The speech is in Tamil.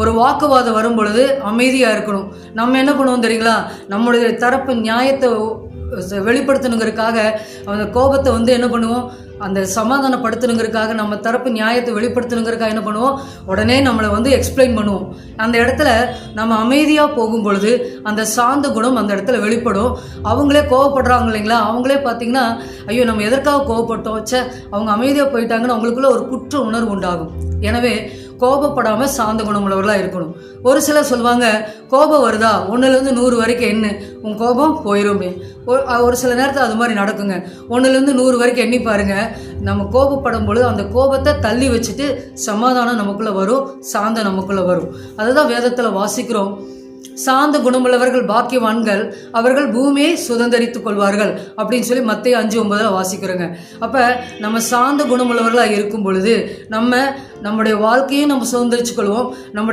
ஒரு வாக்குவாதம் வரும் பொழுது அமைதியாக இருக்கணும். நம்ம என்ன பண்ணுவோம் தெரியுங்களா, நம்மளுடைய தரப்பு நியாயத்தை வெளிப்படுத்தணுங்கிறதுக்காக அந்த கோபத்தை என்ன பண்ணுவோம், அந்த சமாதானப்படுத்தணுங்கிறதுக்காக நம்ம தரப்பு நியாயத்தை வெளிப்படுத்தணுங்கிறதுக்காக என்ன பண்ணுவோம், உடனே நம்மளை எக்ஸ்பிளைன் பண்ணுவோம். அந்த இடத்துல நம்ம அமைதியாக போகும் பொழுது அந்த சாந்த குணம் அந்த இடத்துல வெளிப்படும். அவங்களே கோவப்படுறாங்க இல்லைங்களா, அவங்களே பார்த்தீங்கன்னா ஐயோ நம்ம எதற்காக கோவப்பட்டோம், அவங்க அமைதியாக போயிட்டாங்கன்னு அவங்களுக்குள்ள ஒரு குற்ற உணர்வு உண்டாகும். எனவே கோபப்படாமல் சாந்த குணமுள்ளவர்களாக இருக்கணும். ஒரு சிலர் சொல்லுவாங்க, கோபம் வருதா 1லேருந்து 100 வரைக்கும் எண்ணு, உன் கோபம் போயிடுமே. ஒரு சில நேரத்தில் அது மாதிரி நடக்குங்க. 1லேருந்து 100 வரைக்கும் எண்ணி பாருங்க. நம்ம கோபப்படும் பொழுது அந்த கோபத்தை தள்ளி வச்சுட்டு சமாதானம் நமக்குள்ளே வரும், சாந்தம் நமக்குள்ளே வரும். அதுதான் வேதத்தில் வாசிக்கிறோம். சாந்த குணமுள்ளவர்கள் பாக்கியவான்கள், அவர்கள் பூமியை சுதந்தரித்துக் கொள்வார்கள் அப்படின்னு சொல்லி மத்தேயு 5:9 வாசிக்கிறோங்க. அப்போ நம்ம சாந்த குணமுள்ளவர்களாக இருக்கும் பொழுது நம்முடைய வாழ்க்கையும் நம்ம சுதந்திரிச்சு கொள்வோம், நம்முடைய